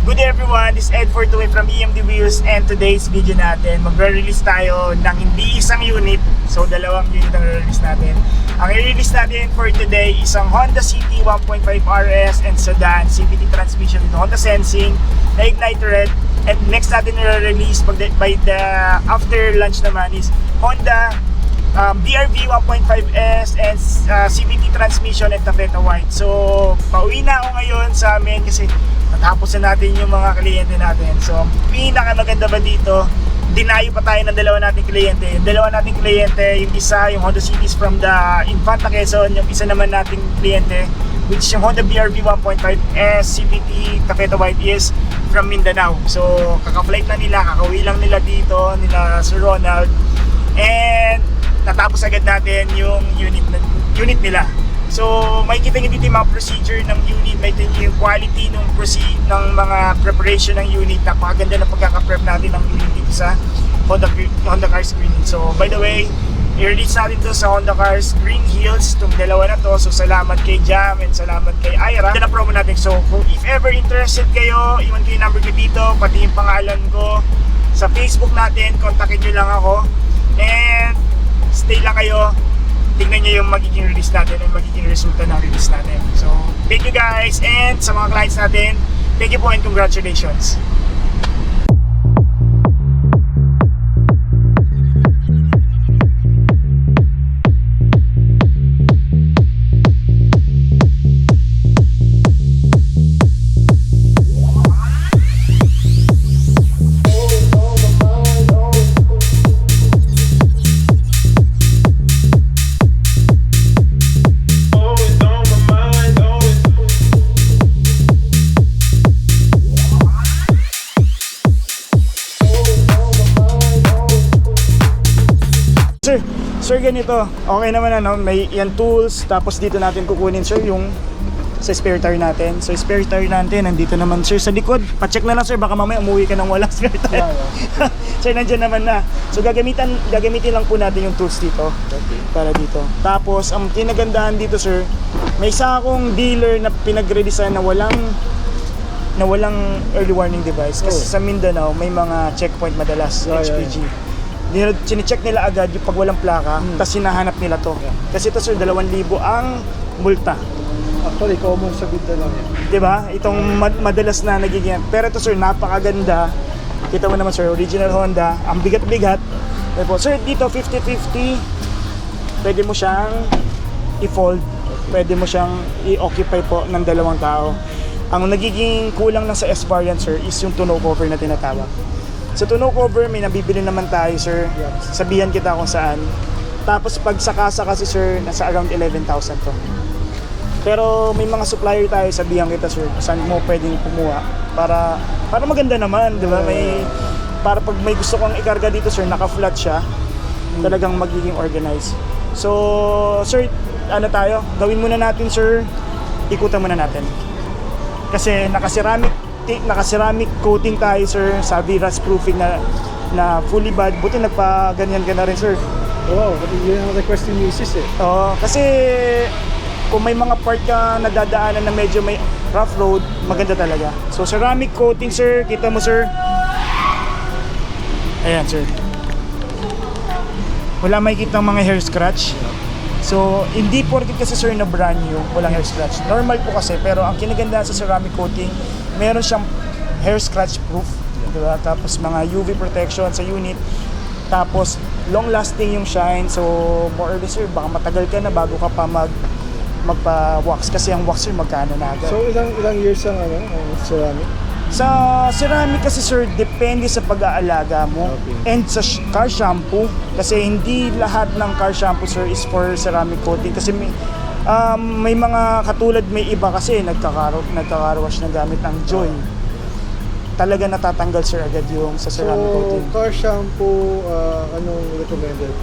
Good day everyone, this is Ed Fortuwe from EMD Wheels, and today's video natin, magre-release tayo ng hindi isang unit. So dalawang unit ang re-release natin. Ang i-release natin for today is ang Honda City 1.5 RS and Sedan CVT transmission with Honda Sensing na Ignite Red. And next natin i-release by the after lunch naman is Honda BRV 1.5S and CVT transmission at Taffeta White. So pauwi na ako ngayon sa amin kasi natapos na natin yung mga kliyente natin. So ang pinakamaganda ba dito, dinayo pa tayo ng dalawa nating kliyente. Yung dalawa nating kliyente, yung isa yung Honda Cities from the Infanta Quezon, yung isa naman nating kliyente which is yung Honda BRV 1.5S CVT Taffeta White is from Mindanao. So kaka-flight na nila, kakauwi lang nila dito, nila Sir Ronald, and natapos agad natin yung unit nila. So makikita nyo dito yung mga procedure ng unit, makikita nyo yung quality ng mga preparation ng unit. Napakaganda ng pagkaka-prep natin ng unit dito sa Honda Cars Green. So by the way, i-release natin to sa Honda Cars Green Hills, itong dalawa na to. So salamat kay Jam and salamat kay Ira. Ito na promo natin. So if ever interested kayo, iwan ko yung number ko dito, pati yung pangalan ko sa Facebook natin, kontakin nyo lang ako. And stay lang kayo, tingnan nyo yung magiging release natin and magiging resulta ng release natin. So thank you guys, and sa mga clients natin, thank you po and congratulations. Sir, ganito, okay naman ano, may yan tools, tapos dito natin kukunin sir yung sa spare tire natin. So spare tire natin, nandito naman sir sa likod. Pa-check na lang sir, baka mamaya umuwi ka ng walang spare tire. Sir, nandyan naman na. So gagamitin lang po natin yung tools dito. Okay. Para dito. Tapos ang kinagandahan dito sir, may isa akong dealer na pinag-redesign na walang early warning device. Kasi sa Mindanao may mga checkpoint madalas, HPG. Sine-check nila agad yung pag walang plaka, tapos hinahanap nila to. Kasi ito sir, 2,000 ang multa. Actually, common sa Mindanao yan. Diba? Itong madalas na nagiging. Pero ito sir, napakaganda. Kita mo naman sir, original Honda. Ang bigat-bigat. Sir, dito 50-50. Pwede mo siyang i-fold. Pwede mo siyang i-occupy po ng 2 tao. Ang nagiging kulang lang sa S-variant sir is yung tonneau cover na tinatawag. Sa tonneau cover, may nabibili naman tayo sir. Sabihan kita kung saan. Tapos pag sa kasa kasi sir, nasa around 11,000 to. Pero may mga supplier tayo, sabihan kita sir, saan mo pwedeng kumuha para maganda naman, di ba? Para pag may gusto kong ikarga dito sir, naka-flat siya, talagang magiging organized. So sir, ano tayo? Gawin muna natin sir, ikutan muna natin. Kasi naka-ceramic coating tayo sir, sabi rust proofing na fully bad. Buti nagpa-ganyan ka na rin sir. Oo, yun ang request ni Mrs. eh. Oo, kasi kung may mga part ka nadadaanan na medyo may rough road, maganda talaga. So ceramic coating sir, kita mo sir. Ayan sir. Wala makikita mga hair scratch. So hindi porket kasi sir na brand new, walang hair scratch. Normal po kasi, pero ang kinaganda sa ceramic coating, meron siyang hair scratch proof, diba? Tapos mga UV protection sa unit. Tapos long lasting yung shine. So more or less sir, baka matagal ka na bago ka pa magpa-wax, kasi ang wax sir magkano na agad. So ilang years ang ceramic? Sa ceramic kasi sir, depende sa pag-aalaga mo. Okay. And sa car shampoo, kasi hindi lahat ng car shampoo sir is for ceramic coating. Kasi may mga katulad, may iba kasi nagka-car wash na gamit ang Joy. Talaga natatanggal sir agad yung sa ceramic coating. So car shampoo, anong recommended?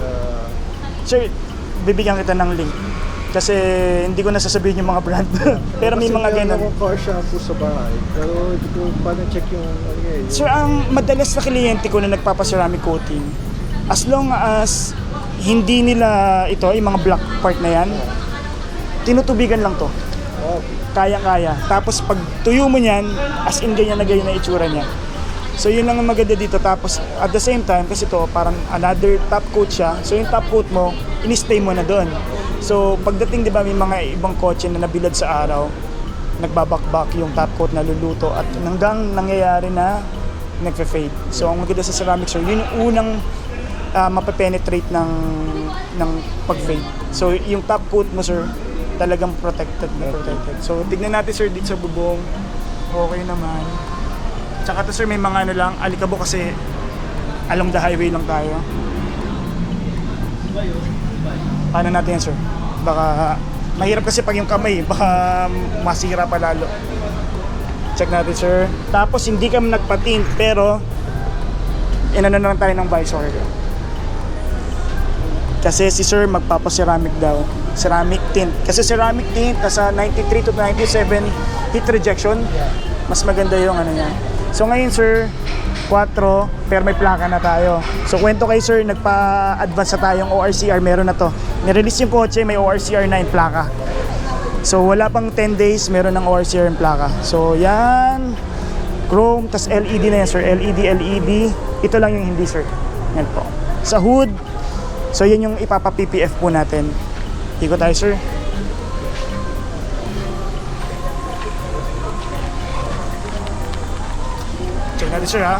Sir, bibigyan kita ng link. Kasi hindi ko nasasabihin yung mga brand. Pero may mga ganun. Kasi car shampoo sa bahay, pero hindi ko pa na-check yung Sir, ang madalas na kliyente ko na nagpapa-ceramic coating, as long as hindi nila ito, yung mga black part na yan, tinutubigan lang to. Okay. Kayang-kaya. Tapos pag tuyo mo niyan, as in ganyan na itsura niya. So yun lang ang maganda dito. Tapos at the same time, kasi to parang another top coat siya. So yung top coat mo, in-stay mo na doon. So pagdating, di ba, may mga ibang kotse na nabilad sa araw, nagbabakbak yung top coat na luluto at hanggang nangyayari na nagfe-fade. So ang maganda sa ceramic, sir, yun yung unang mapapenetrate ng pag-fade. So yung top coat mo, sir, talagang protected na protected. So tignan natin, sir, dito sa bubong. Okay naman. Tsaka to, sir, may mga ano lang, alikabok kasi along the highway lang tayo. Paano natin yan, sir? Baka mahirap kasi pag yung kamay, baka masira pa lalo. Check natin, sir. Tapos hindi ka nagpa-tint, pero inano na lang tayo ng visor. Kasi si sir magpapa-ceramic daw. Ceramic tint. Kasi ceramic tint, nasa 93 to 97 heat rejection. Mas maganda yung ano niya. So ngayon, sir, 4, pero may plaka na tayo. So kwento kay sir, nagpa-advance na tayong ORCR, meron na to. Nirelease yung kotse, may ORCR 9 plaka. So wala pang 10 days, meron ng ORCR yung plaka. So yan, chrome, tas LED na yan, sir. LED. Ito lang yung hindi, sir. Yan po. Sa hood, so yan yung ipapa-PPF po natin. Ikot tayo, sir. Check natin, sir, ha.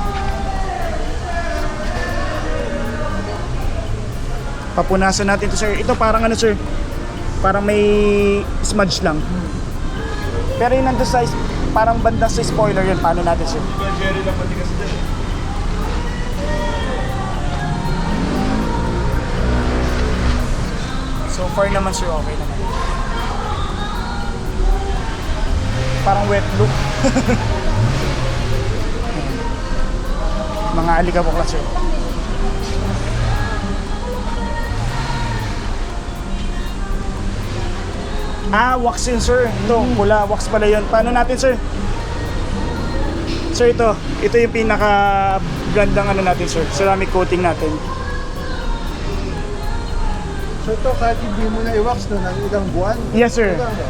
Papunasan natin to, sir. Ito parang ano, sir, parang may smudge lang. Pero yun nandun sa parang banda sa spoiler yun. Paano natin, sir? Jerry lang pati kasi dyan. So far naman, sir, okay naman. Parang wet look. Mga alikabok lang, sir. Wax yun, sir. Ito, pula. Wax pala yun. Paano natin, sir? Sir, ito. Ito yung pinaka-brandang ano natin, sir. Ceramic coating natin. So ito, kahit hindi mo na i-wax no, ng ilang buwan? Yes, sir. Ito, no?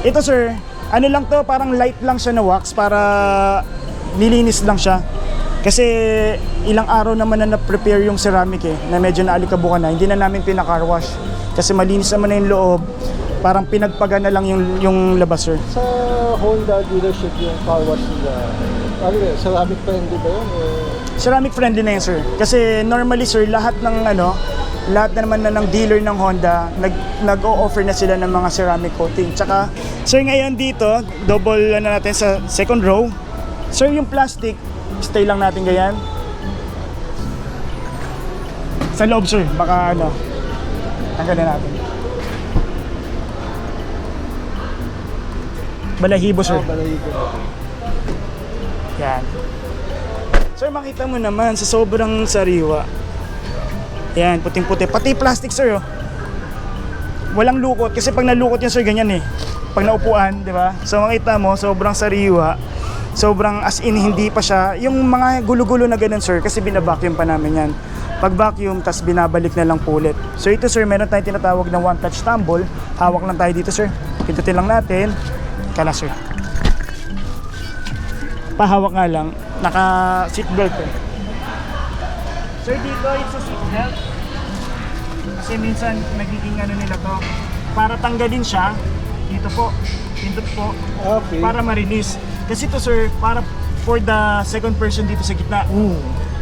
Ito, sir, ano lang to, parang light lang siya na wax para nilinis lang siya. Kasi ilang araw naman na na-prepare yung ceramic na medyo naalikabukan na. Hindi na namin pinaka-car wash. Kasi malinis naman na yung loob. Parang pinagpaga na lang yung labas, sir. Sa Honda dealership yung car wash nila, ceramic friendly ba yun? Ceramic friendly na yun, sir. Kasi normally, sir, lahat na naman ng dealer ng Honda, nag-o-offer na sila ng mga ceramic coating. Tsaka, sir, ngayon dito, double natin sa second row. Sir, yung plastic, stay lang natin ganyan. Sa loob, sir, baka tanggalin natin. Balahibo, sir. Balahibo. Yan. Sir, makita mo naman sa sobrang sariwa. Yan, puting-puti. Pati plastic, sir, oh. Walang lukot. Kasi pag nalukot yan, sir, ganyan eh. Pag naupuan, di ba? So, makita mo, sobrang sariwa. Sobrang as in, hindi pa siya. Yung mga gulo-gulo na ganun, sir, kasi binabacuum pa namin yan. Pag vacuum, tas binabalik na lang po ulit. So, ito, sir, meron tayong tinatawag na one-touch tumble. Hawak lang tayo dito, sir. Pindutin lang natin. Kala, sir. Pahawak nga lang. Naka-seatbelt eh. Sir, dito it's a seatbelt. Kasi minsan nagiging nila to. Para tanggalin siya, dito po, pindot po, Okay. para ma-release. Kasi to, sir, para for the second person dito sa gitna.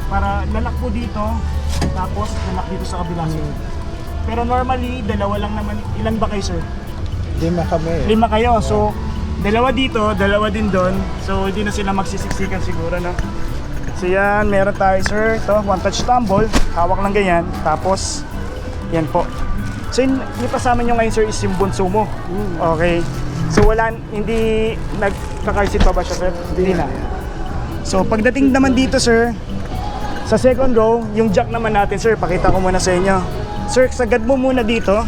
Para lalak po dito, tapos lalak dito sa kabila, sir. Pero normally, dalawa lang naman. Ilan ba kayo, sir? 5 kami. 5 kayo. So, dalawa dito, dalawa din doon. So, hindi na sila magsisiksikan siguro, no? So, yan. Meron tayo, sir. Ito, one-touch tumble. Hawak lang ganyan. Tapos, yan po. So, yung kasama nyo ngayon, sir, is yung bunso mo. Okay. So, hindi nagka-car seat pa ba siya, sir? Hindi na. So, pagdating naman dito, sir, sa second row, yung jack naman natin, sir, pakita ko muna sa inyo. Sir, sagad mo muna dito.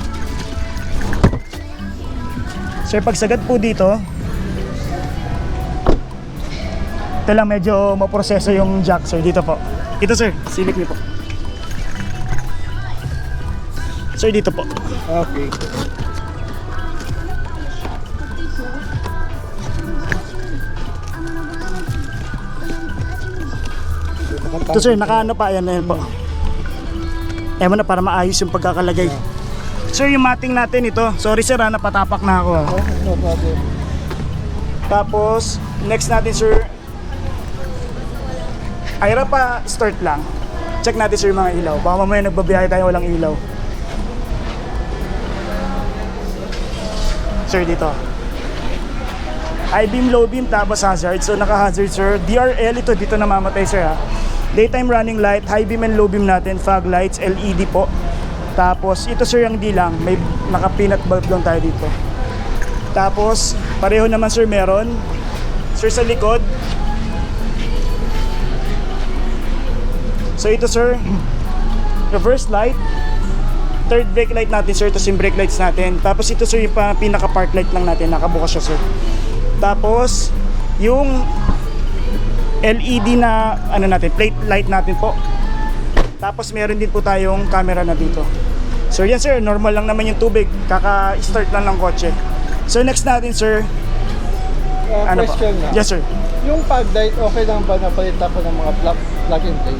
Sir, pag sagad po dito, ito lang medyo maproseso yung jack, sir, dito po. Ito, sir, silip niyo po. Sir, dito po. Okay. Ito sir, nakaano pa, yan na yun po. Ewan na para maayos yung pagkakalagay. Sir, yung mating natin ito. Sorry sir, napatapak na ako. Okay, no problem. Tapos, next natin sir, ayra pa, start lang. Check natin sir yung mga ilaw. Baka mamaya nagbabiyahe tayo walang ilaw. Sir, dito. High beam, low beam, tapos hazard. So naka-hazard sir. DRL ito, dito namamatay sir ha. Daytime running light, high beam and low beam natin, fog lights, LED po. Tapos ito sir yung di lang, may naka-peanut bulb lang tayo dito. Tapos pareho naman sir meron. Sir sa likod. So ito sir, reverse light. Third brake light natin sir, tapos yung brake lights natin. Tapos ito sir yung pinaka park light lang natin, nakabukas siya sir. Tapos yung LED na ano natin, plate light natin po. Tapos meron din po tayong camera na dito. So yan sir, normal lang naman yung tubig, kaka-start lang ng kotse. So next natin sir, ano po? Question na. Yes sir. Yung fog light, okay lang ba napalitan ko ng mga plug and play?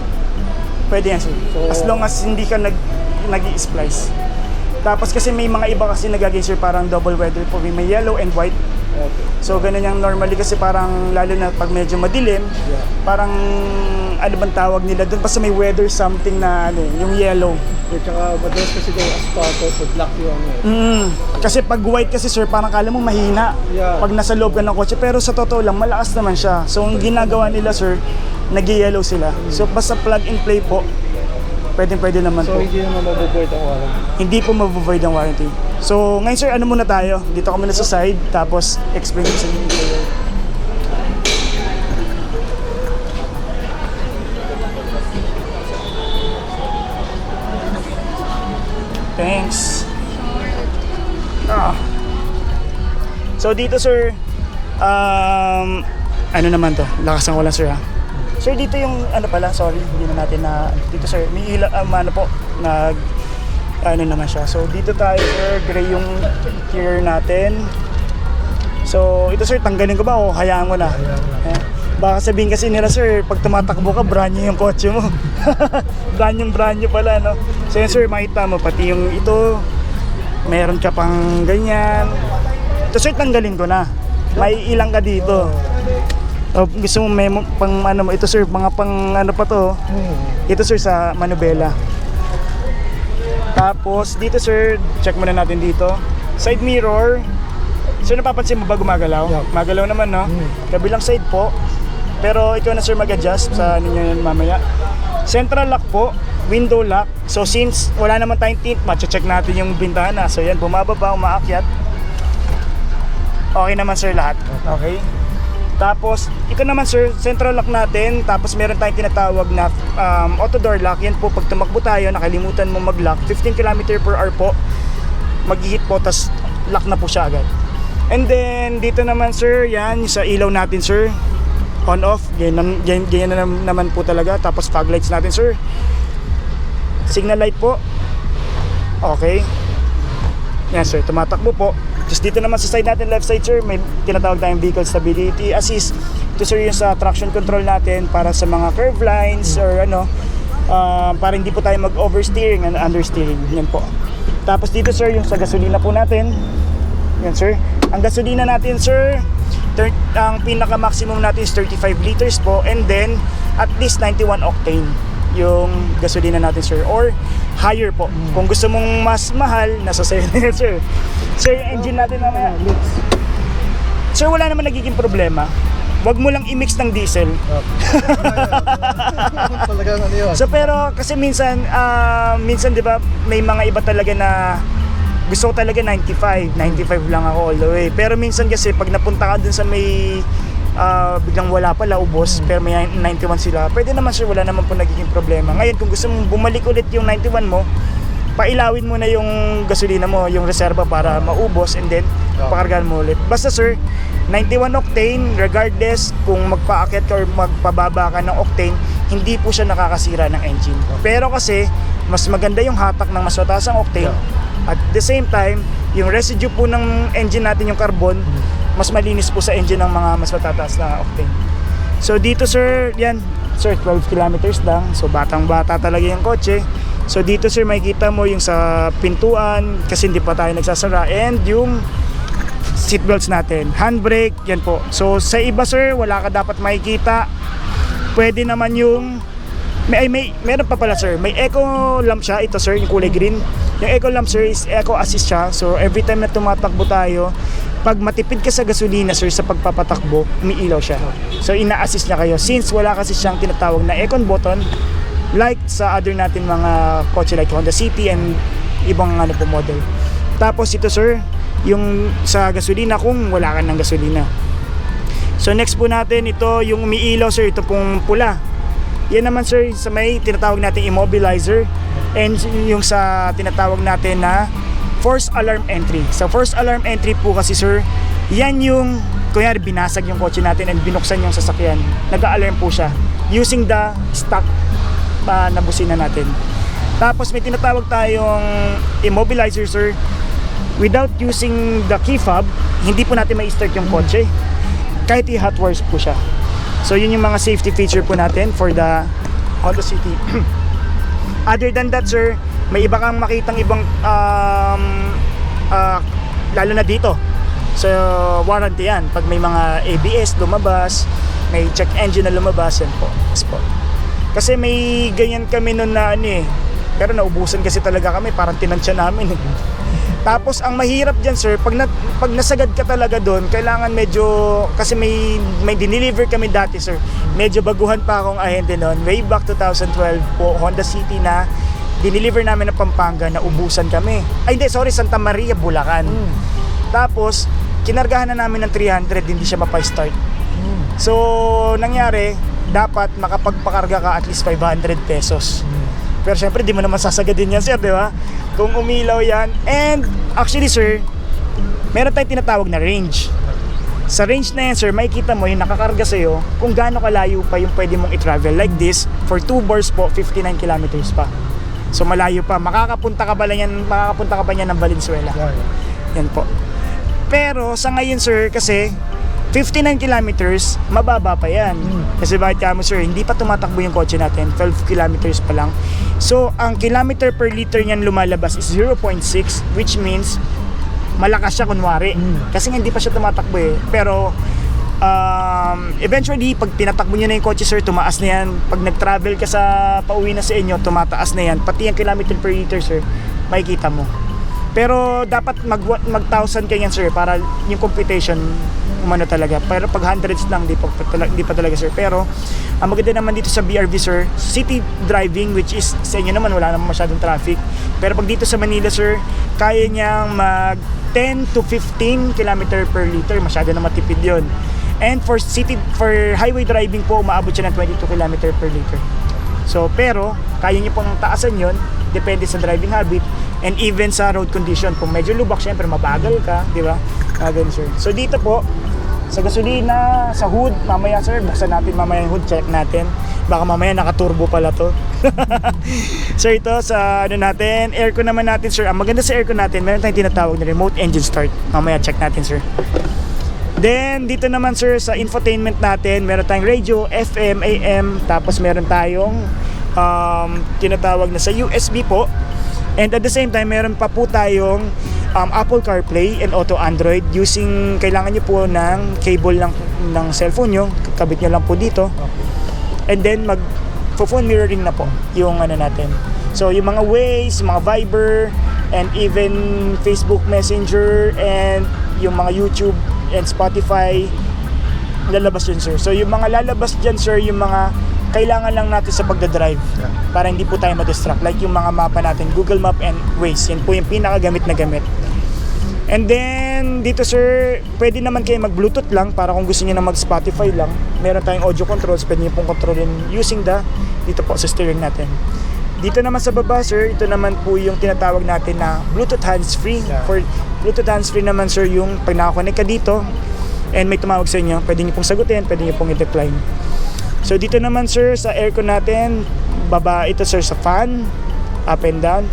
Pwede yan sir. So, As long as hindi ka nag-i-splice. Tapos kasi may mga iba kasi nagagay sir parang double weather po, may yellow and white. Okay. So ganun yung normally kasi parang lalo na pag medyo madilim, Yeah. parang ano bang tawag nila doon, basta may weather something na ano, yung yellow. At saka madalas kasi daw asphalt so black yung Kasi pag white kasi sir, parang kala mo mahina Yeah. pag nasa loob ka ng kotse, pero sa totoo lang malakas naman siya. So ang ginagawa nila sir, nag-yellow sila. So basta plug and play po, pwede naman So po. hindi naman mabubuhay ang warranty. Hindi po mabuvoid ang warranty. So ngayon sir, ano muna tayo? Dito ka muna sa side, tapos explain ko sa inyo. Thanks. So dito sir, ano naman to? Lakasan ko lang sir ha. Sir, dito yung ano pala, sorry, hindi na natin na dito sir, may ano po, ano naman siya. So dito tayo sir, gray yung tier natin. So ito sir, tanggalin ko ba o hayaan mo na? Eh, baka sabihin kasi nila sir, pag tumatakbo ka, brand new yung kotse mo. brand new pala, no? So yun sir, makita mo, pati yung ito, meron ka pang ganyan. Ito sir, tanggalin ko na. May ilang ka dito. O, gusto mo may pang ano mo, ito sir, mga pang ano pa to. Ito sir sa manubela. Tapos dito sir, check muna natin dito. Side mirror. Sir, napapansin mo ba gumagalaw? Yeah. Magalaw naman, no? Kabilang side po. Pero ikaw na sir mag-adjust sa ninyo yan mamaya. Central lock po, window lock. So since wala naman tayong tint, check natin yung bintana. So yan, bumababa, umaakyat. Okay naman sir lahat. Okay. Tapos, ito naman sir, central lock natin. Tapos meron tayong tinatawag na auto door lock. Yan po, pag tumakbo tayo, nakalimutan mo mag-lock, 15 km/h po, mag-hit po, tas lock na po siya agad. And then, dito naman sir, yan, sa ilaw natin sir, on off, ganyan na naman po talaga. Tapos fog lights natin sir, signal light po, okay. Yan sir, tumatakbo po. Just dito naman sa side natin, left side sir, may tinatawag tayong vehicle stability assist. Ito sir yung sa traction control natin para sa mga curve lines or ano, para hindi po tayo mag-oversteering and understeering. Yan po. Tapos dito sir, yung sa gasolina po natin. Yan sir. Ang gasolina natin sir, ang pinaka maximum natin is 35 liters po, and then at least 91 octane yung gasolina natin sir, or higher po. Kung gusto mong mas mahal, nasa sayo na yun sir. Sir, yung engine natin mamaya, sir, wala naman nagiging problema. Wag mo lang i-mix ng diesel. Talagang ano yun. So pero kasi minsan 'di ba, may mga iba talaga na gusto ko talaga 95 lang ako all the way. Pero minsan kasi pag napunta ka dun sa may biglang wala pala, ubos, pero may 91 sila, pwede naman sir, wala naman po nagiging problema. Ngayon kung gusto mong bumalik ulit yung 91 mo, pailawin mo na yung gasolina mo, yung reserva para maubos, and then pakargahan mo ulit. Basta sir, 91 octane, regardless kung magpaakyat ka or magpababa ka ng octane, hindi po siya nakakasira ng engine. Pero kasi mas maganda yung hatak ng mas mataas ang octane. At the same time, yung residue po ng engine natin, yung carbon, mas malinis po sa engine ng mga mas matataas na octane. So dito sir, yan, sir, 12 kilometers lang. So batang bata talaga yung kotse. So dito sir, makikita mo yung sa pintuan kasi hindi pa tayo nagsasara, and yung seatbelts natin, handbrake, yan po. So sa iba sir, wala ka dapat makikita. Pwede naman yung meron pa pala sir, may eco lamp siya. Ito sir, yung kulay green. Yung eco lamp sir is eco assist siya. So every time na tumatakbo tayo, pag matipid ka sa gasolina sir sa pagpapatakbo, umiilaw siya. So ina-assist niya kayo since wala kasi siyang tinatawag na aircon button like sa other natin mga kotse like Honda City and ibang ano po model. Tapos ito sir, yung sa gasolina kung wala ka ng gasolina. So next po natin, ito yung umiilaw sir, ito pong pula. Yan naman sir sa may tinatawag natin immobilizer, and yung sa tinatawag natin na force alarm entry. Sa force alarm entry po kasi sir, yan yung kunyari binasag yung kotse natin and binuksan yung sasakyan, nag-a-alarm po siya using the stock na busina natin. Tapos may tinatawag tayong immobilizer sir, without using the key fob, hindi po natin mai-start yung kotse kahit i-hot wires po siya. So yun yung mga safety feature po natin for the Honda City. Other than that sir, may iba kang makitang ibang lalo na dito. So warranty yan. Pag may mga ABS lumabas, may check engine na lumabas, yan po. Yes po. Kasi may ganyan kami noon na ano eh. Pero naubusan kasi talaga kami, parang tinansya namin eh. Tapos ang mahirap dyan sir, pag nasagad ka talaga doon, kailangan medyo, kasi may dineliver kami dati sir, medyo baguhan pa akong ahente noon, way back 2012 po, Honda City na dineliver namin ng Pampanga, na ubusan kami. Ay hindi, sorry, Santa Maria, Bulacan. Tapos kinargahan na namin ng 300, hindi siya mapa-start. So nangyari, dapat makapagpakarga ka at least 500 pesos. Pero syempre di mo naman sasagadin yan sir, di ba? Kung umilaw yan. And actually sir, meron tayong tinatawag na range. Sa range na yan sir, makikita mo yung nakakarga sa'yo kung gaano kalayo pa yung pwede mong i-travel. Like this, for 2 bars po, 59 kilometers pa. So malayo pa. Makakapunta ka ba niyan ng Valenzuela? Yan po. Pero sa ngayon sir, kasi 59 kilometers, mababa pa yan. Kasi bakit kamo sir, hindi pa tumatakbo yung kotse natin, 12 kilometers pa lang. So ang kilometer per liter niyan lumalabas is 0.6, which means malakas siya kunwari. Kasi hindi pa siya tumatakbo eh. Pero eventually, pag tinatakbo niyo na yung kotse sir, tumaas na yan. Pag nag-travel ka sa pauwi na sa inyo, tumataas na yan. Pati yung kilometer per liter sir, makikita mo. Pero dapat mag 1,000 ka yan sir, para yung computation umano talaga. Pero pag hundreds lang, di pa talaga sir. Pero ang maganda naman dito sa BRV sir, city driving, which is sa inyo naman wala naman masyadong traffic. Pero pag dito sa Manila sir, kaya niyang mag 10 to 15 km per liter. Masyado na matipid yun. And for highway driving po, umaabot siya ng 22 km per liter. So pero kaya niyo pong taasan yun, depende sa driving habit and even sa road condition. Kung medyo lubak, syempre mabagal ka, di ba? Ganun sir. So dito po sa gasolina, sa hood, mamaya sir, buksan natin mamaya yung hood, check natin. Baka mamaya naka-turbo pala to. So ito sa ano natin, aircon naman natin sir. Ang maganda sa aircon natin, meron tayong tinatawag na remote engine start. Mamaya check natin sir. Then dito naman sir sa infotainment natin, meron tayong radio, FM, AM, tapos meron tayong tinatawag na sa USB po. And at the same time, meron pa po tayong Apple CarPlay and Auto Android using, kailangan nyo po ng cable ng cellphone nyo, kabit nyo lang po dito. And then phone mirroring na po yung ano natin. So yung mga Waze, mga Viber, and even Facebook Messenger, and yung mga YouTube and Spotify, lalabas yun sir. So yung mga lalabas dyan sir, yung mga kailangan lang natin sa pagdadrive para hindi po tayo ma-distract, like yung mga mapa natin, Google Map and Waze. Yan po yung pinakagamit na gamit. And then dito sir, pwede naman kayo mag-Bluetooth lang para kung gusto niyo na mag-Spotify lang. Meron tayong audio controls, pwede niyo pong kontrolin using dito po sa steering natin. Dito naman sa baba sir, ito naman po yung tinatawag natin na Bluetooth hands-free. For Bluetooth hands-free naman sir, yung pag nakakonect ka dito and may tumawag sa inyo, pwede niyo pong sagutin, pwede niyo pong i-decline. So dito naman sir sa aircon natin, baba ito sir sa fan, up and down.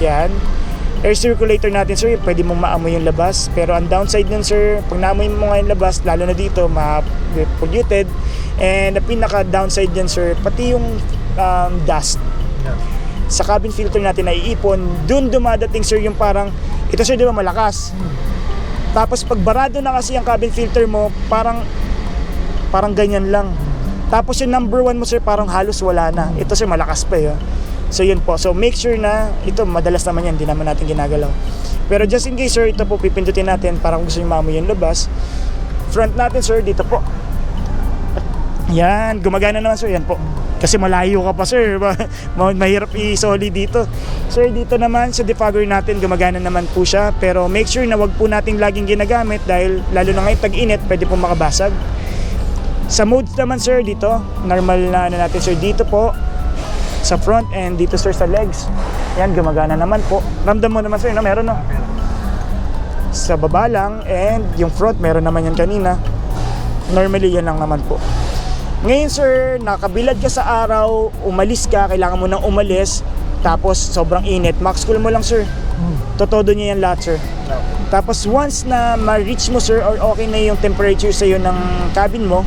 Yan. air circulator natin sir, pwede mong maamoy yung labas. Pero ang downside nun sir, pag naamoy mo nga yung labas, lalo na dito, polluted. And the pinaka downside dyan sir, pati yung dust sa cabin filter natin na iipon, dun dumadating sir yung parang, ito sir di ba malakas? Tapos pag barado na kasi yung cabin filter mo, parang ganyan lang. Tapos yung number 1 mo sir, parang halos wala na. Ito sir malakas pa yun. So yun po, so make sure na, ito madalas naman yan, hindi naman natin ginagalaw. Pero just in case sir, ito po pipindutin natin para kung gusto nyo maamoy yung labas. Front natin sir, dito po. Yan, gumagana naman sir, yan po. Kasi malayo ka pa sir, mahirap i-solid dito. Sir, dito naman sa defogger natin, gumagana naman po siya. Pero make sure na wag po nating laging ginagamit dahil lalo na ngayon tag-init, pwede po makabasag. Sa modes naman sir, dito, normal na natin sir, dito po. Sa front and dito sir sa legs. Yan, gumagana naman po. Ramdam mo naman sir, no? Meron no? Sa baba lang and yung front, meron naman yan kanina. Normally yan lang naman po. Ngayon sir, nakabilad ka sa araw, umalis ka, kailangan mo nang umalis, tapos sobrang init, max cool mo lang sir. Totodo niya yan lahat sir. Tapos once na ma-reach mo sir, or okay na yung temperature sa'yo ng cabin mo,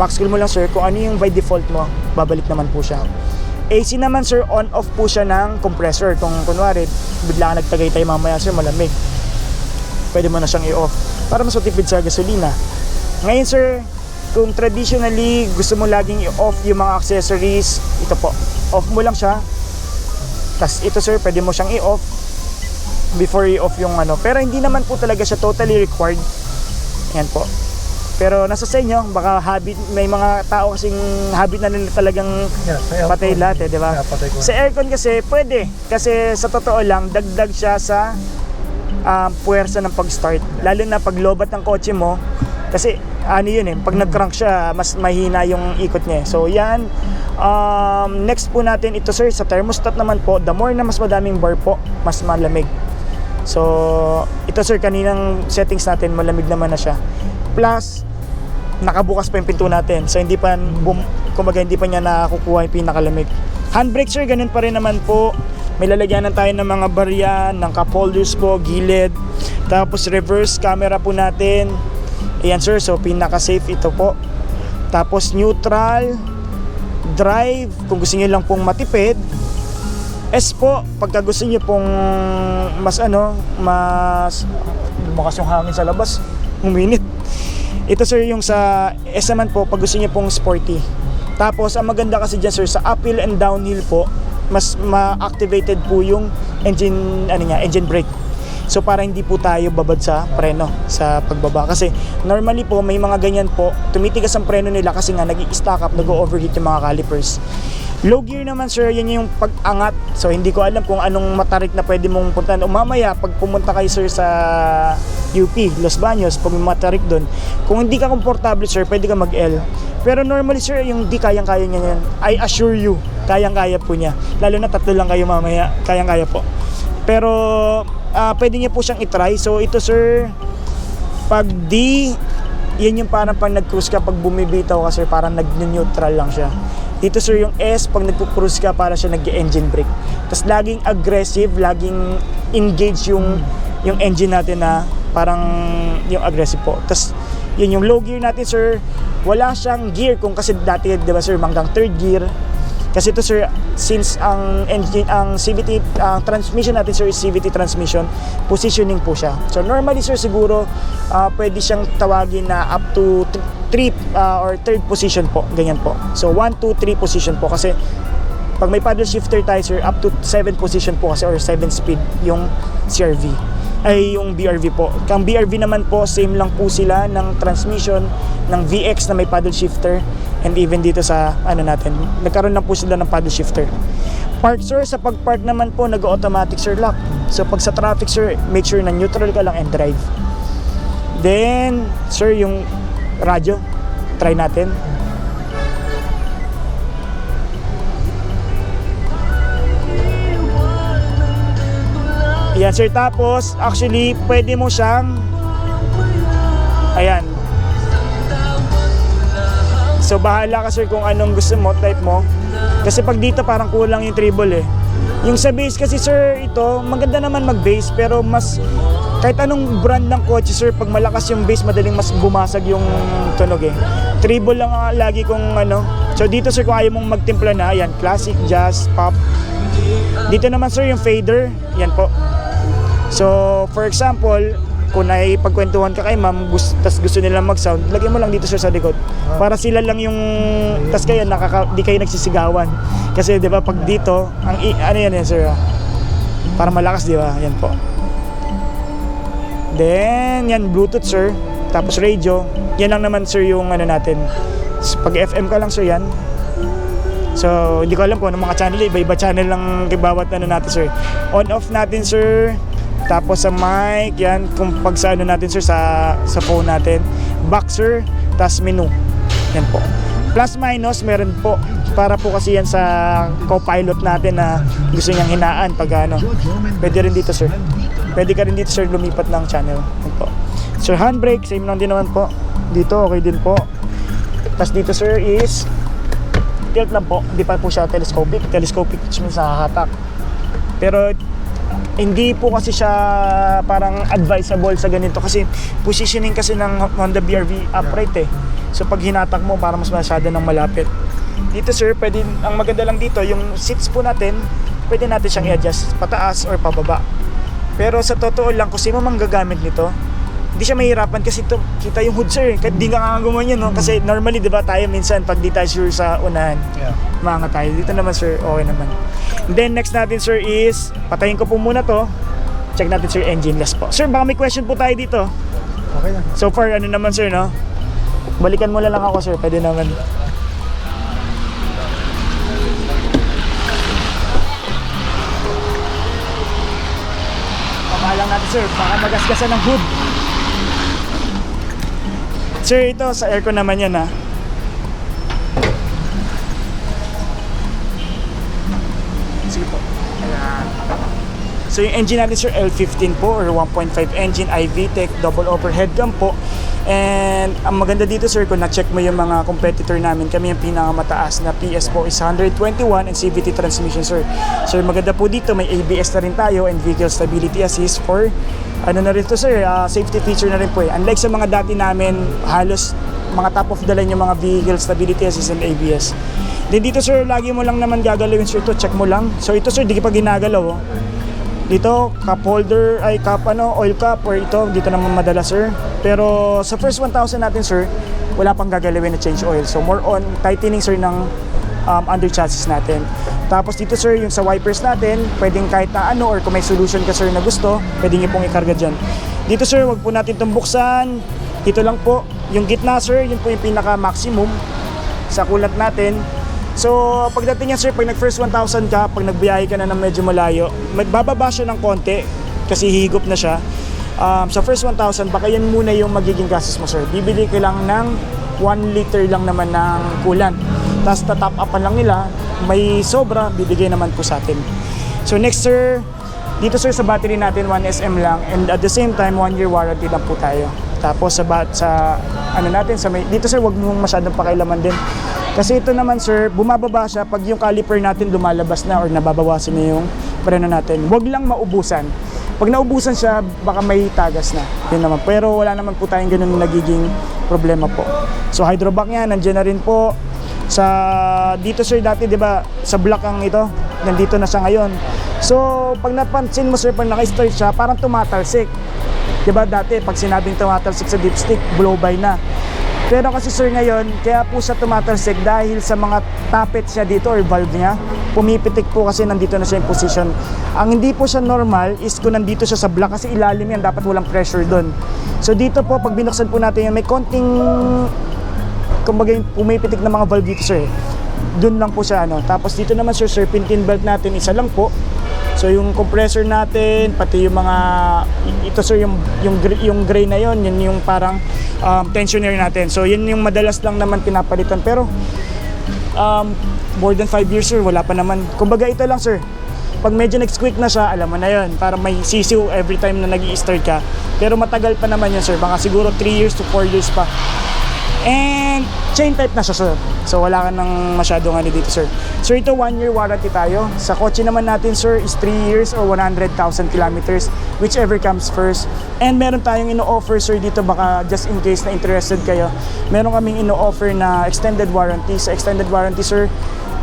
max cool mo lang sir, kung ano yung by default mo, babalik naman po siya. AC naman sir, on-off po siya ng compressor. Kung kunwari, bigla ka nagtagay-tay mamaya sir, malamig, pwede mo na siyang i-off para mas matipid sa gasolina. Ngayon sir, kung traditionally gusto mo laging i-off yung mga accessories, ito po, off mo lang siya. Tas ito sir, pwede mo siyang i-off before i-off yung ano. Pero hindi naman po talaga siya totally required. Yan po. Pero nasa sa inyo, baka habit, may mga tao kasing habit na nila talagang patay lahat di ba? Sa aircon kasi pwede, kasi sa totoo lang dagdag siya sa puwersa ng pag-start. Lalo na pag lobat ng kotse mo, kasi ano yun pag nag-crank siya, mas mahina yung ikot niya. So yan, next po natin ito sir, sa thermostat naman po, the more na mas madaming bar po, mas malamig. So ito sir, kaninang settings natin, malamig naman na siya. Plus, nakabukas pa yung pinto natin. So hindi pa kumbaga hindi pa niya nakukuha yung pinakalamig. Handbrake sir, ganun pa rin naman po. May lalagyanan tayo ng mga barya, ng cup holders po, gilid. Tapos reverse camera po natin. Ayan sir, so pinaka-safe ito po. Tapos neutral, drive, kung gusto niyo lang pong matipid. S po, pagka gusto niyo pong mas bukas yung hangin sa labas, uminit. Ito sir yung sa S naman po, pag gusto niyo pong sporty. Tapos ang maganda kasi dyan sir, sa uphill and downhill po, mas ma-activated po yung engine brake. So para hindi po tayo babad sa preno sa pagbaba. Kasi normally po may mga ganyan po, tumitigas ang preno nila kasi nga nag-i-stack up, nag-overheat yung mga calipers. Low gear naman sir, yan yung pag-angat. So hindi ko alam kung anong matarik na pwede mong puntahan. O mamaya, pag pumunta kayo sir sa UP, Los Baños, pag may matarik doon, kung hindi ka komportable sir, pwede ka mag-L. Pero normally sir, yung di kayang-kaya niya yan. I assure you, kayang-kaya po niya. Lalo na 3 lang kayo mamaya, kayang-kaya po. Pero pwede niya po siyang itry. So ito sir, pag D, yan yung parang pag nag-cruise ka, pag bumibitaw ka sir, parang nag-neutral lang siya. Dito sir yung S, pag nagpo-cruise ka, para siya nag-engine brake. Tapos laging aggressive, laging engage yung engine natin na parang yung aggressive po. Tapos yun yung low gear natin sir, wala siyang gear. Kung kasi dati diba sir, hanggang 3rd gear. Kasi ito sir, since ang CVT, transmission natin sir is CVT transmission, positioning po siya. So normally sir, siguro pwede siyang tawagin na up to 3 or 3rd position po, ganyan po. So 1, 2, 3 position po, kasi pag may paddle shifter tayo sir, up to 7 position po kasi, or 7 speed yung CRV, ay yung BRV po. Kang BRV naman po, same lang po sila ng transmission ng VX na may paddle shifter. And even dito sa natin, nagkaroon na po sila ng paddle shifter. Park sir, sa pag-park naman po, nag-automatic sir lock. So pag sa traffic sir, make sure na neutral ka lang and drive. Then sir, yung radyo, try natin. Ayan sir, tapos actually pwede mo siyang, ayan. So bahala ka sir kung anong gusto mo, type mo. Kasi pag dito parang kulang yung treble Yung sa base kasi sir, ito, maganda naman mag-base pero mas kahit anong brand ng kotse sir, pag malakas yung base, madaling mas bumasag yung tunog eh. Treble lang lagi kung ano. So dito sir, kung ayaw mong magtimpla na, yan, classic, jazz, pop. Dito naman sir, yung fader, yan po. So for example, kung naipagkwentuhan ka kay ma'am, tas gusto nila mag-sound, lagyan mo lang dito sir sa likod. Para sila lang yung, tas kayo, di kayo nagsisigawan. Kasi di ba pag dito, ano yan sir, para malakas di ba, yan po. Then, yan, Bluetooth sir, tapos radio, yan lang naman sir yung ano natin. Pag FM ka lang sir yan. So, hindi ko alam kung anong mga channel, iba-iba channel lang bawat ano natin sir. On-off natin sir. Tapos sa mic, yan, kung pag sa ano natin sir, sa phone natin. Back sir, tas menu. Yan po. Plus minus, meron po. Para po kasi yan sa co-pilot natin na gusto niyang hinaan pag ano. Pwede rin dito sir. Pwede ka rin dito sir lumipat ng channel. Yan po. Sir, handbrake, same lang din naman po. Dito, okay din po. Tas dito sir is tilt lang po. Hindi pa po siya telescopic. Telescopic means nakahatak. Pero hindi po kasi siya parang advisable sa ganito kasi positioning kasi ng Honda BR-V upright eh. So pag hinatak mo para mas masyado ng malapit. Dito sir, pwede, ang maganda lang dito, yung seats po natin, pwede natin siyang i-adjust pataas or pababa. Pero sa totoo lang, kung sino mang gagamit nito, hindi siya mahirapan kasi ito, kita yung hood sir, kahit di nga gumanyan no? Kasi normally diba tayo minsan pag di tayo sure sa unahan, mga tayo. Dito naman sir, okay naman. And then next natin sir is, patayin ko po muna to, check natin sir engineless po. Sir, baka may question po tayo dito. Okay na. So far ano naman sir no, balikan mo lang ako sir, pwede naman. Pamahalang natin sir, baka magasgasan ng hood. Sir, ito sa aircon naman yan ha. Sige po. Ayan. So yung engine natin sir, L15 po or 1.5 engine, iVTEC, double overhead cam po. And ang maganda dito sir, kung na-check mo yung mga competitor namin, kami yung pinakamataas na PS po is 121 and CVT transmission sir. So maganda po dito, may ABS na rin tayo and vehicle stability assist for ano na rin to sir, safety feature na rin po eh. Unlike sa mga dati namin, halos mga top of the line yung mga vehicle stability assist and ABS. Then dito sir, lagi mo lang naman gagalawin sir ito, check mo lang. So ito sir, di pa ginagalaw oh. Dito, cup holder, ay cup ano, oil cup or ito, dito naman madala sir. Pero sa first 1,000 natin sir, wala pang gagalawin na change oil. So more on tightening sir ng under chassis natin. Tapos dito sir, yung sa wipers natin, pwedeng kahit na ano or kung may solution ka sir na gusto, pwedeng nyo pong ikarga dyan. Dito sir, wag po natin itong buksan. Dito lang po, yung gitna sir, yun po yung pinaka maximum sa kulat natin. So pagdating yan sir, pag nag first 1,000 ka, pag nagbiyahe ka na ng medyo malayo, magbababa siya ng konti kasi hihigop na siya. Sa first 1,000, baka yan muna yung magiging gastos mo sir. Bibili ka lang ng 1 liter lang naman ng coolant. Tapos tatop upan lang nila, may sobra, bibigay naman po sa atin. So next sir, dito sir sa battery natin 1SM lang and at the same time 1 year warranty lang po tayo. Tapos sa ano natin, dito sir, wag mong masyadong pakialaman din. Kasi ito naman sir, bumababa siya pag yung caliper natin lumalabas na or nababawasan na yung preno natin. Wag lang maubusan. Pag naubusan siya, baka may tagas na. Yun naman. Pero wala naman po tayong ganun nagiging problema po. So hydrovac yan, nandiyan na rin po. Sa dito sir dati 'di ba sa block ang ito, nandito na siya ngayon. So pag napansin mo sir, pag naka-start siya, parang tumatalsik. 'Di ba dati pag sinabing tumatalsik sa dipstick, blow by na. Pero kasi sir ngayon, kaya po siya tumatalsik dahil sa mga tappet siya dito or valve niya. Pumipitik po kasi nandito na siya yung position. Ang hindi po siya normal is kung nandito siya sa block kasi ilalim yan, dapat walang pressure doon. So dito po pag binuksan po natin yan, may konting kumbaga pumipitik na mga valve dito sir. Doon lang po siya ano. Tapos dito naman sir, serpentine belt natin isa lang po. So yung compressor natin, pati yung mga ito sir, yung gray na yon, yun yung parang tensioner natin. So yun yung madalas lang naman pinapalitan. Pero more than 5 years sir, wala pa naman. Kumbaga ito lang sir. Pag medyo nag-squeak na siya, alam mo na yun. Para may sisiw every time na nag-i-start ka. Pero matagal pa naman yun sir. Baka siguro 3 years to 4 years pa. And chain type na siya, sir. So wala ka nang masyadong ano dito, sir. Sir, ito 1-year warranty tayo. Sa kotse naman natin, sir, is 3 years or 100,000 kilometers, whichever comes first. And meron tayong ino-offer, sir, dito baka just in case na interested kayo. Meron kaming ino-offer na extended warranty. Sa extended warranty, sir,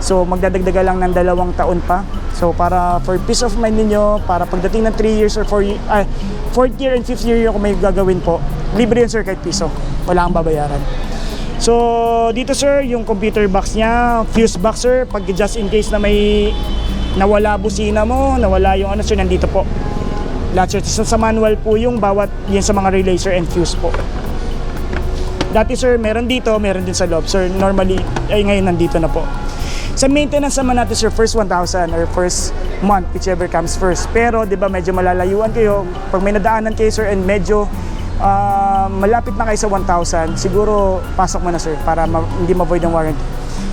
so magdadagdaga lang ng 2 taon pa. So para for peace of mind ninyo, para pagdating ng 3 years or 4th year and 5th year kung may gagawin po, libre yun, sir, kahit piso. Wala kang babayaran. So dito, sir, yung computer box niya, fuse box, sir, pag just in case na may nawala busina mo, nawala yung ano, sir, nandito po. Lahat, sir, sa manual po yung bawat yun sa mga relay, sir, and fuse po. Dati, sir, meron dito, meron din sa loob, sir. Normally, ay ngayon nandito na po. Sa maintenance naman natin, sir, first 1,000 or first month, whichever comes first. Pero, di ba, medyo malalayuan kayo. Pag may nadaanan kayo, sir, and medyo malapit na kayo sa 1,000, siguro pasok mo na, sir, para hindi ma-void ang warranty.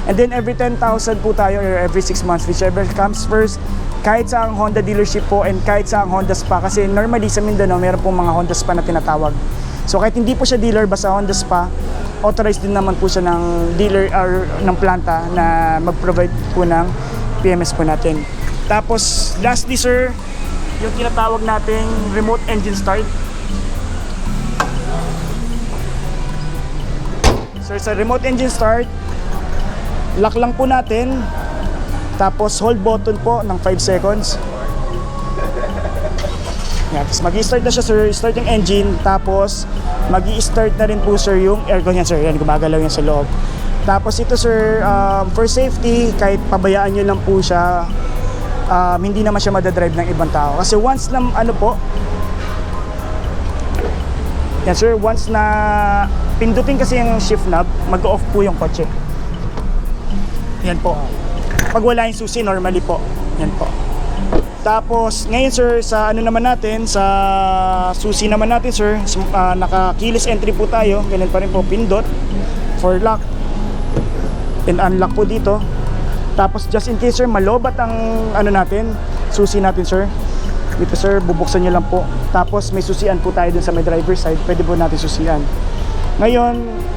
And then every 10,000 po tayo or every 6 months, whichever comes first, kahit sa ang Honda dealership po and kahit sa ang Honda Spa, kasi normally sa Mindanao meron pong mga Honda Spa na tinatawag. So kahit hindi po siya dealer, basta Honda Spa, authorized din naman po siya ng dealer or ng planta na mag-provide po ng PMS po natin. Tapos lastly, sir, yung tinatawag nating remote engine start. So sa remote engine start, lock lang po natin, tapos hold button po ng 5 seconds. Yan, tapos mag-i-start na siya, sir, start yung engine, tapos mag-i-start na rin po, sir, yung aircon yan, sir. Yan, gumagalaw yan sa loob. Tapos ito, sir, for safety, kahit pabayaan nyo lang po siya, hindi naman siya madadrive ng ibang tao. Kasi once na, ano po, yan, sir, once na pindutin kasi yung shift knob, mag-off po yung kotse. Yan po. Pag wala yung susi, normally po. Yan po. Tapos, ngayon, sir, sa ano naman natin, sa susi naman natin, sir, naka-keyless entry po tayo. Ganun pa rin po, pindot for lock and unlock po dito. Tapos, just in case, sir, malobat ang ano natin, susi natin, sir. Dito, sir, bubuksan nyo lang po. Tapos may susian po tayo dun sa may driver's side, pwede po natin susian. Ngayon,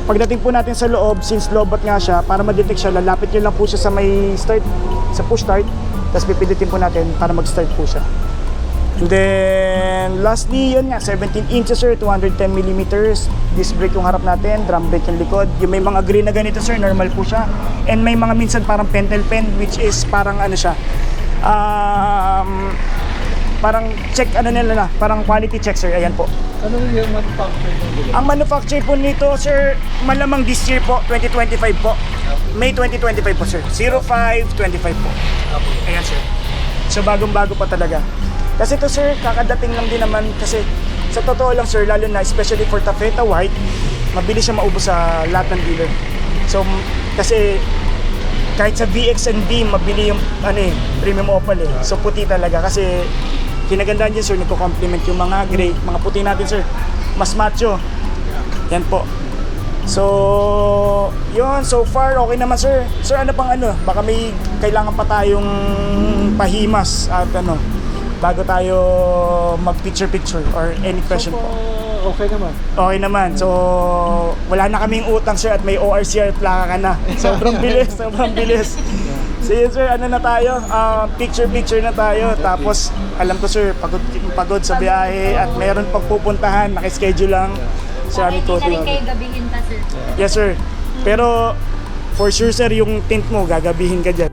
pagdating po natin sa loob, since lobat nga siya, para ma-detect siya, lalapit nyo lang po siya sa may start, sa push start, tapos pipindutin po natin para mag-start po siya. And then, lastly, yun nga, 17 inches, sir, 210mm, disc brake yung harap natin, drum brake yung likod. Yung may mga green na ganito, sir, normal po siya. And may mga minsan parang pentel pen, which is parang ano siya, parang check, ano nila na, parang quality check, sir, ayan po. Ano yung manufacturer nito? Ang manufacturer po nito, sir, malamang this year po, 2025 po. May 2025 po, sir. 05-25 po. Ayan, sir. So, bagong-bago pa talaga. Kasi ito, sir, kakadating lang din naman. Kasi, sa totoo lang, sir, lalo na, especially for Taffeta White, mabilis siya maubos sa lahat ng dealer. So, kasi, kahit sa VX and B, mabili yung, premium opal eh. So, puti talaga. Kasi, kinagandaan dyan, sir, nagko-compliment yung mga gray, mga puti natin, sir. Mas macho. Yan po. So, yun, so far, okay naman, sir. Sir, ano pang ano? Baka may kailangan pa tayong pahimas at ano, bago tayo mag-picture-picture or any question po. Okay naman. Okay naman. So, wala na kaming utang, sir, at may ORCR plaka ka na. Sobrang bilis, sobrang bilis. So yun, sir, ano na tayo? Picture-picture na tayo. Tapos, alam ko, sir, pagod sa biyahe at meron pang pupuntahan, nakaschedule lang. Sir, Hindi na rin kayo gabihin pa, sir. Yes, sir. Pero, for sure, sir, yung tint mo, gagabihin ka dyan.